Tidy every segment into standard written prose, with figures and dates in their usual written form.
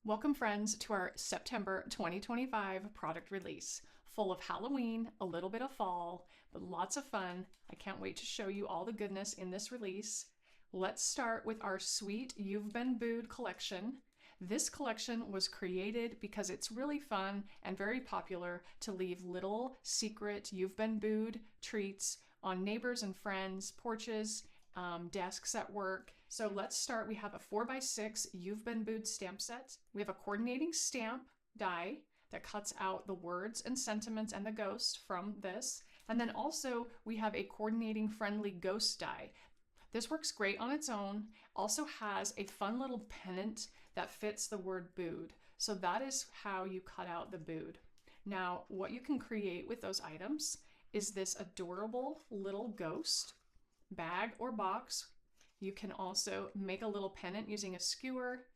Welcome, friends, to our September 2025 product release, full of Halloween, a little bit of fall, but lots of fun. I can't wait to show you all the goodness in this release. Let's start with our sweet You've Been Booed collection. This collection was created because it's really fun and very popular to leave little secret You've Been Booed treats on neighbors and friends' porches, desks at work. So let's start. We have a 4x6 You've Been Booed stamp set. We have a coordinating stamp die that cuts out the words and sentiments and the ghost from this. And then also we have a coordinating friendly ghost die. This works great on its own. Also has a fun little pennant that fits the word booed. So that is how you cut out the booed. Now, what you can create with those items is this adorable little ghost bag or box. You can also make a little pennant using a skewer,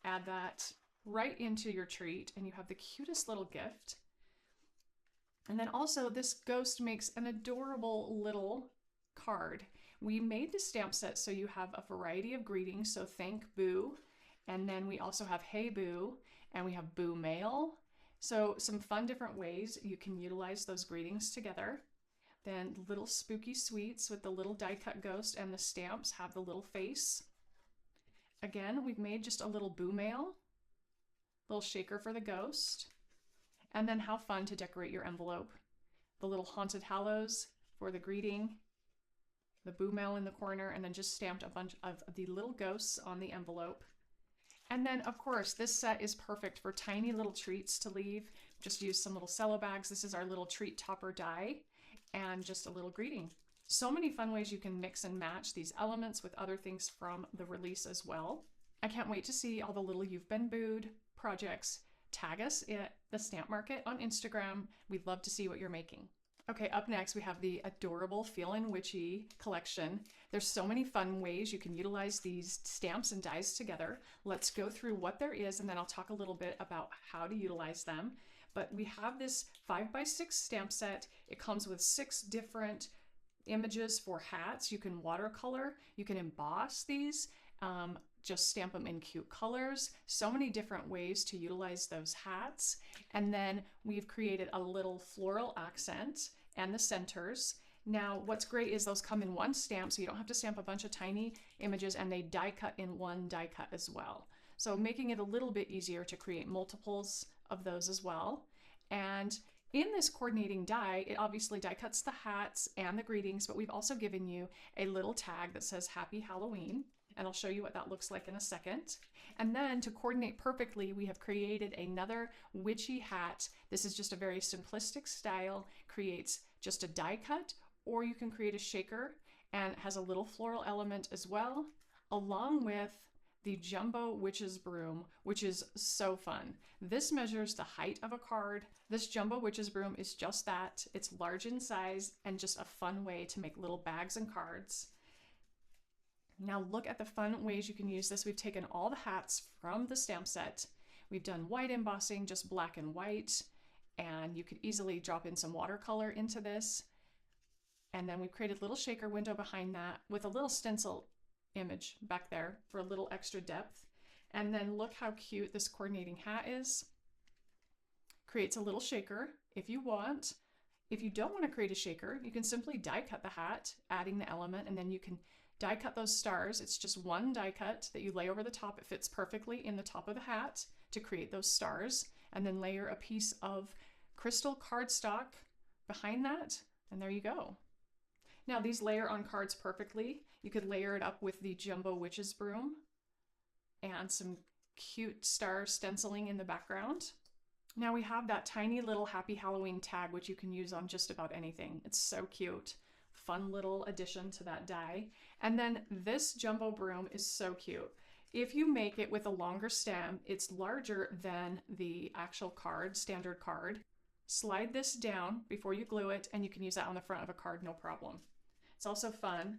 add that right into your treat, and you have the cutest little gift. And then also this ghost makes an adorable little card. We made the stamp set so you have a variety of greetings, so thank Boo, and then we also have Hey Boo, and we have Boo Mail. So some fun different ways you can utilize those greetings together. Then little spooky sweets with the little die cut ghost, and the stamps have the little face. Again, we've made just a little Boo Mail, little shaker for the ghost. And then how fun to decorate your envelope. The little Haunted Hallows for the greeting, the Boo Mail in the corner, and then just stamped a bunch of the little ghosts on the envelope. And then, of course, this set is perfect for tiny little treats to leave. Just use some little cello bags. This is our little treat topper die, and just a little greeting. So many fun ways you can mix and match these elements with other things from the release as well. I can't wait to see all the little You've Been Booed projects. Tag us at the Stamp Market on Instagram. We'd love to see what you're making. Okay, up next we have the adorable Feelin Witchy collection. There's so many fun ways you can utilize these stamps and dies together. Let's go through what there is, and then I'll talk a little bit about how to utilize them. But we have this 5x6 stamp set. It comes with 6 different images for hats. You can watercolor, you can emboss these, just stamp them in cute colors. So many different ways to utilize those hats. And then we've created a little floral accent and the centers. Now, what's great is those come in one stamp, so you don't have to stamp a bunch of tiny images, and they die cut in one die cut as well. So making it a little bit easier to create multiples of those as well. And in this coordinating die, it obviously die cuts the hats and the greetings, but we've also given you a little tag that says Happy Halloween, and I'll show you what that looks like in a second. And then to coordinate perfectly, we have created another witchy hat. This is just a very simplistic style, creates just a die cut, or you can create a shaker, and it has a little floral element as well, along with the Jumbo Witch's Broom, which is so fun. This measures the height of a card. This Jumbo Witch's Broom is just that. It's large in size and just a fun way to make little bags and cards. Now look at the fun ways you can use this. We've taken all the hats from the stamp set. We've done white embossing, just black and white, and you could easily drop in some watercolor into this. And then we've created a little shaker window behind that with a little stencil image back there for a little extra depth. And then look how cute this coordinating hat is. Creates a little shaker if you want. If you don't want to create a shaker, you can simply die cut the hat, adding the element, and then you can die cut those stars. It's just one die cut that you lay over the top. It fits perfectly in the top of the hat to create those stars, and then layer a piece of crystal cardstock behind that, and there you go. Now these layer on cards perfectly. You could layer it up with the Jumbo Witch's Broom and some cute star stenciling in the background. Now we have that tiny little Happy Halloween tag, which you can use on just about anything. It's so cute. Fun little addition to that die. And then this Jumbo Broom is so cute. If you make it with a longer stem, it's larger than the actual card, standard card. Slide this down before you glue it, and you can use that on the front of a card, no problem. It's also fun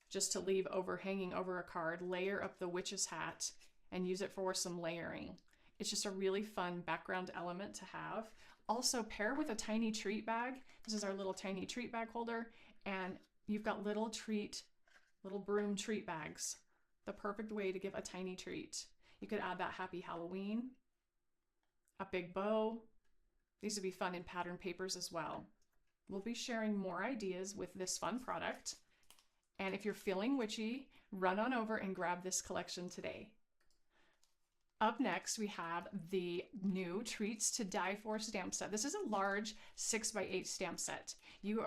just to leave hanging over a card, layer up the witch's hat, and use it for some layering. It's just a really fun background element to have. Also pair with a tiny treat bag. This is our little tiny treat bag holder, and you've got little broom treat bags. The perfect way to give a tiny treat. You could add that Happy Halloween, a big bow. These would be fun in pattern papers as well. We'll be sharing more ideas with this fun product. And if you're feeling witchy, run on over and grab this collection today. Up next, we have the new Treats to Die For stamp set. This is a large 6x8 stamp set. You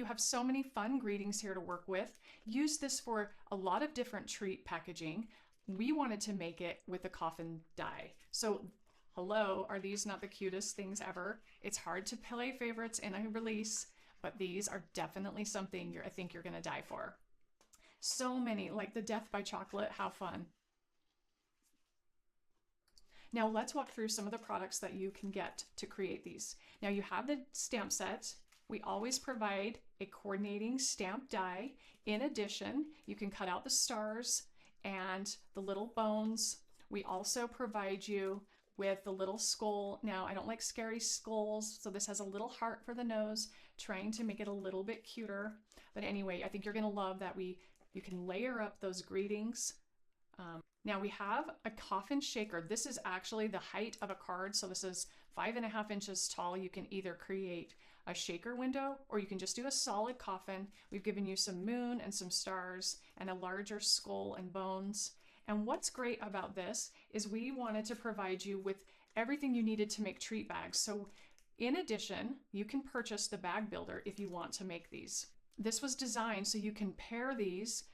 have so many fun greetings here to work with. Use this for a lot of different treat packaging. We wanted to make it with a coffin die. So hello, are these not the cutest things ever? It's hard to play favorites in a release, but these are definitely something I think you're gonna die for. So many, like the Death by Chocolate, how fun. Now let's walk through some of the products that you can get to create these. Now you have the stamp set. We always provide a coordinating stamp die. In addition, you can cut out the stars and the little bones. We also provide you with the little skull. Now I don't like scary skulls, so this has a little heart for the nose, trying to make it a little bit cuter. But anyway, I think you're gonna love that you can layer up those greetings. Now we have a coffin shaker. This is actually the height of a card. So this is 5.5 inches tall. You can either create a shaker window or you can just do a solid coffin. We've given you some moon and some stars and a larger skull and bones. And what's great about this is we wanted to provide you with everything you needed to make treat bags. So in addition, you can purchase the bag builder if you want to make these. This was designed so you can pair these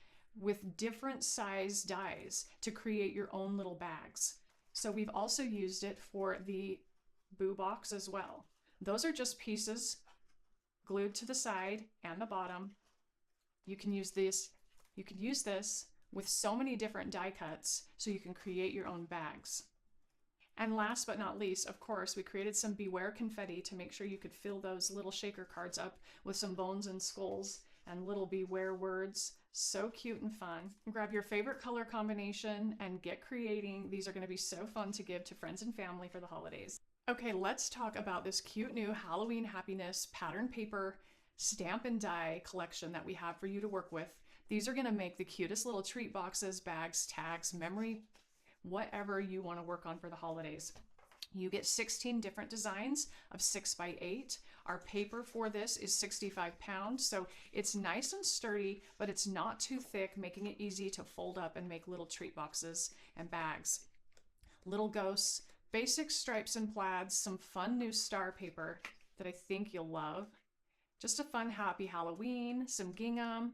with different size dies to create your own little bags. So we've also used it for the boo box as well. Those are just pieces glued to the side and the bottom. You can use this with so many different die cuts so you can create your own bags. And last but not least, of course, we created some Beware confetti to make sure you could fill those little shaker cards up with some bones and skulls and little Beware words. So cute and fun. Grab your favorite color combination and get creating. These are going to be so fun to give to friends and family for the holidays. Okay, let's talk about this cute new Halloween Happiness pattern paper stamp and die collection that we have for you to work with. These are going to make the cutest little treat boxes, bags, tags, memory, whatever you want to work on for the holidays. You get 16 different designs of 6x8. Our paper for this is 65 pounds, so it's nice and sturdy, but it's not too thick, making it easy to fold up and make little treat boxes and bags. Little ghosts, basic stripes and plaids, some fun new star paper that I think you'll love. Just a fun Happy Halloween, some gingham.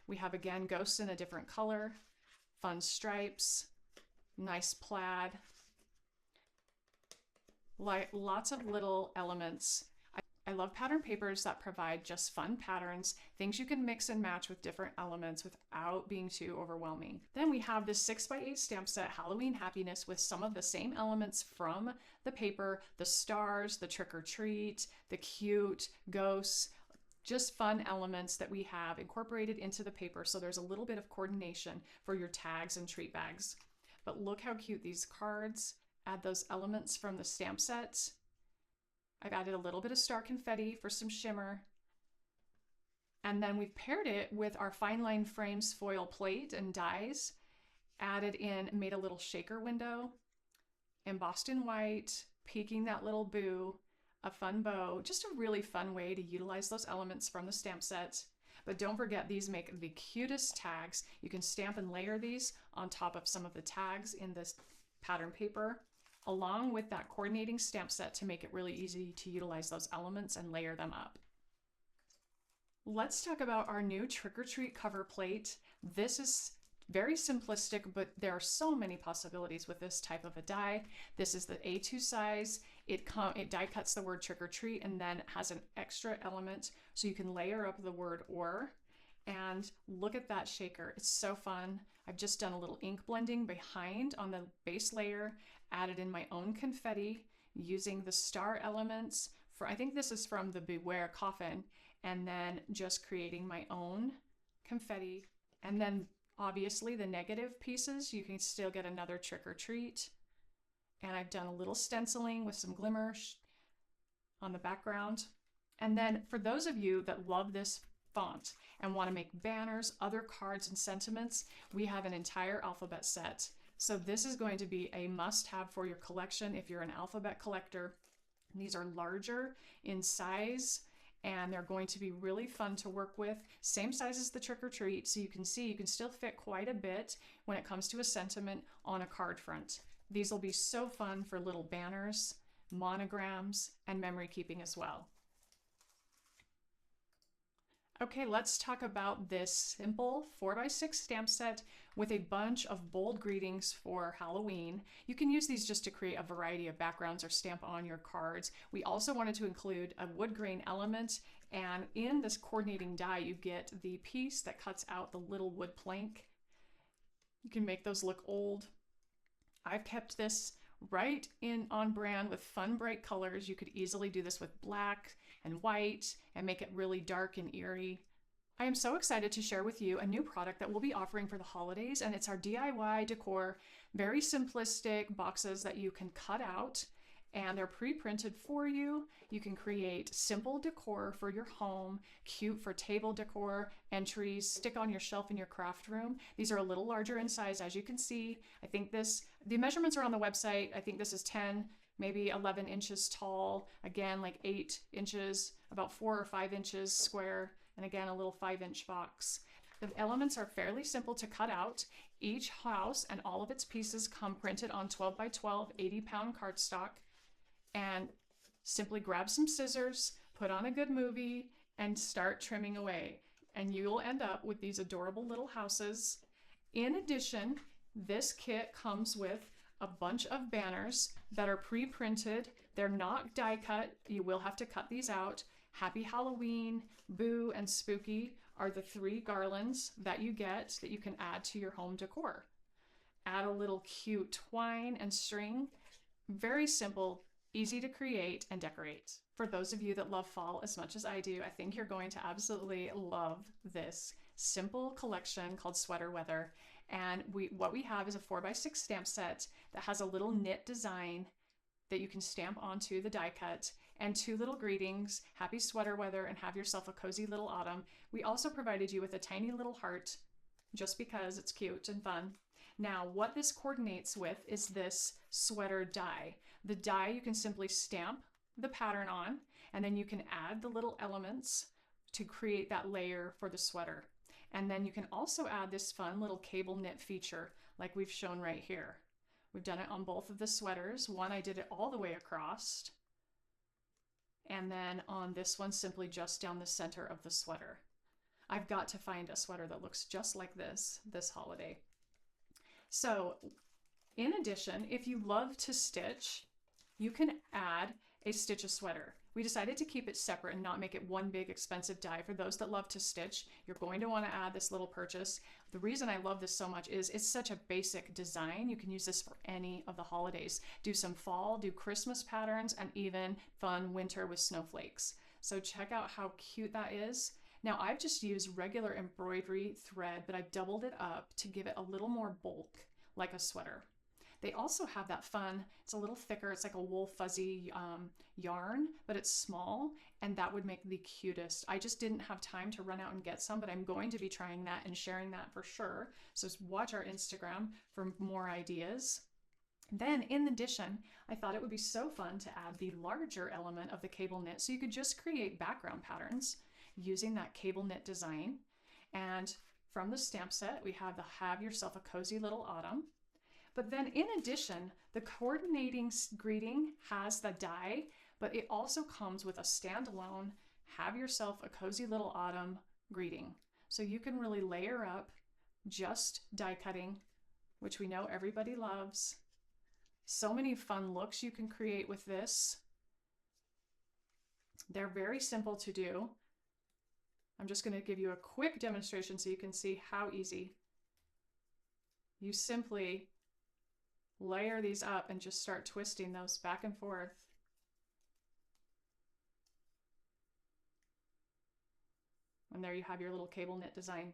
We have, again, ghosts in a different color, fun stripes, nice plaid. Like lots of little elements. I love pattern papers that provide just fun patterns, things you can mix and match with different elements without being too overwhelming. Then we have this 6x8 stamp set, Halloween Happiness, with some of the same elements from the paper, the stars, the trick or treat, the cute ghosts, just fun elements that we have incorporated into the paper. So there's a little bit of coordination for your tags and treat bags. But look how cute these cards. Add those elements from the stamp set. I've added a little bit of star confetti for some shimmer. And then we've paired it with our fine line frames foil plate and dies. Added in, made a little shaker window, embossed in white, peeking that little boo, a fun bow, just a really fun way to utilize those elements from the stamp set. But don't forget, these make the cutest tags. You can stamp and layer these on top of some of the tags in this pattern paper, along with that coordinating stamp set to make it really easy to utilize those elements and layer them up. Let's talk about our new trick or treat cover plate. This is very simplistic, but there are so many possibilities with this type of a die. This is the A2 size. It die cuts the word trick or treat and then has an extra element so you can layer up the word or. And look at that shaker. It's so fun. I've just done a little ink blending behind on the base layer, added in my own confetti using the star elements. I think this is from the Beware coffin, and then just creating my own confetti. And then obviously the negative pieces, you can still get another trick or treat. And I've done a little stenciling with some glimmer on the background. And then for those of you that love this font and want to make banners, other cards and sentiments, we have an entire alphabet set. So this is going to be a must-have for your collection if you're an alphabet collector. These are larger in size and they're going to be really fun to work with. Same size as the trick or treat, so you can see you can still fit quite a bit when it comes to a sentiment on a card front. These will be so fun for little banners, monograms, and memory keeping as well. Okay, let's talk about this simple 4x6 stamp set with a bunch of bold greetings for Halloween. You can use these just to create a variety of backgrounds or stamp on your cards. We also wanted to include a wood grain element, and in this coordinating die you get the piece that cuts out the little wood plank. You can make those look old. I've kept this right in on brand with fun bright colors. You could easily do this with black and white and make it really dark and eerie. I am so excited to share with you a new product that we'll be offering for the holidays, and it's our DIY decor, very simplistic boxes that you can cut out, and they're pre-printed for you. You can create simple decor for your home, cute for table decor, entries, stick on your shelf in your craft room. These are a little larger in size, as you can see. I think the measurements are on the website. I think this is 10, maybe 11 inches tall. Again, like 8 inches, about 4 or 5 inches square, and again, a little 5-inch box. The elements are fairly simple to cut out. Each house and all of its pieces come printed on 12 by 12, 80-pound cardstock. And simply grab some scissors, put on a good movie, and start trimming away. And you will end up with these adorable little houses. In addition, this kit comes with a bunch of banners that are pre-printed. They're not die cut. You will have to cut these out. Happy Halloween, Boo, and Spooky are the 3 garlands that you get that you can add to your home decor. Add a little cute twine and string. Very simple, easy to create and decorate. For those of you that love fall as much as I do, I think you're going to absolutely love this simple collection called Sweater Weather. And what we have is a 4x6 stamp set that has a little knit design that you can stamp onto the die cut, and 2 little greetings, happy sweater weather and have yourself a cozy little autumn. We also provided you with a tiny little heart just because it's cute and fun. Now, what this coordinates with is this sweater die. The die you can simply stamp the pattern on, and then you can add the little elements to create that layer for the sweater. And then you can also add this fun little cable knit feature like we've shown right here. We've done it on both of the sweaters. One, I did it all the way across. And then on this one, simply just down the center of the sweater. I've got to find a sweater that looks just like this holiday. So in addition, if you love to stitch, you can add a stitch a sweater. We decided to keep it separate and not make it one big expensive die. For those that love to stitch, you're going to want to add this little purchase. The reason I love this so much is it's such a basic design. You can use this for any of the holidays. Do some fall, do Christmas patterns, and even fun winter with snowflakes. So check out how cute that is. Now I've just used regular embroidery thread, but I've doubled it up to give it a little more bulk, like a sweater. They also have that fun, it's a little thicker, it's like a wool fuzzy yarn, but it's small, and that would make the cutest. I just didn't have time to run out and get some, but I'm going to be trying that and sharing that for sure. So watch our Instagram for more ideas. Then in addition, I thought it would be so fun to add the larger element of the cable knit, so you could just create background patterns using that cable knit design. And from the stamp set, we have the Have Yourself a Cozy Little Autumn. But then in addition, the coordinating greeting has the die, but it also comes with a standalone Have Yourself a Cozy Little Autumn greeting. So you can really layer up just die cutting, which we know everybody loves. So many fun looks you can create with this. They're very simple to do. I'm just going to give you a quick demonstration so you can see how easy. You simply layer these up and just start twisting those back and forth. And there you have your little cable knit design.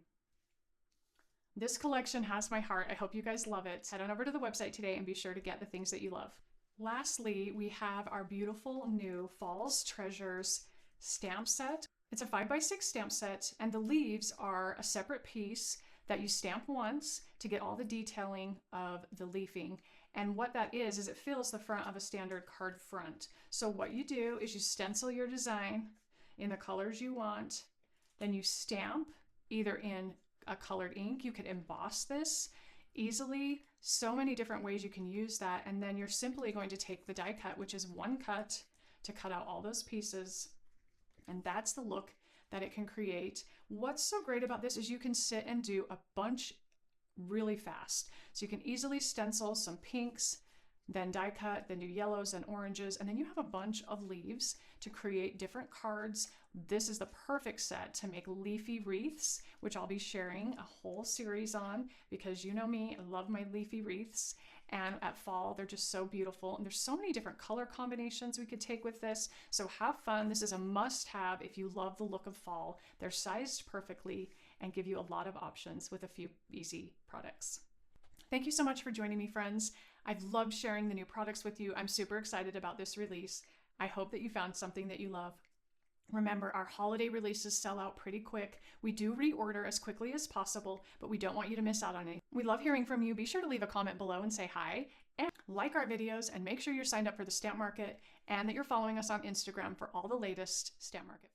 This collection has my heart. I hope you guys love it. Head on over to the website today and be sure to get the things that you love. Lastly, we have our beautiful new Fall's Treasures stamp set. It's a 5x6 stamp set, and the leaves are a separate piece that you stamp once to get all the detailing of the leafing. And what that is it fills the front of a standard card front. So what you do is you stencil your design in the colors you want, then you stamp either in a colored ink. You could emboss this easily. So many different ways you can use that. And then you're simply going to take the die cut, which is one cut, to cut out all those pieces. And that's the look that it can create. What's so great about this is you can sit and do a bunch really fast. So you can easily stencil some pinks, then die cut, then do yellows and oranges, and then you have a bunch of leaves to create different cards. This is the perfect set to make leafy wreaths, which I'll be sharing a whole series on, because you know me, I love my leafy wreaths. And at fall, they're just so beautiful. And there's so many different color combinations we could take with this. So have fun. This is a must-have if you love the look of fall. They're sized perfectly and give you a lot of options with a few easy products. Thank you so much for joining me, friends. I've loved sharing the new products with you. I'm super excited about this release. I hope that you found something that you love. Remember, our holiday releases sell out pretty quick. We do reorder as quickly as possible, but we don't want you to miss out on it. We love hearing from you. Be sure to leave a comment below and say hi, and like our videos, and make sure you're signed up for the Stamp Market and that you're following us on Instagram for all the latest Stamp Market.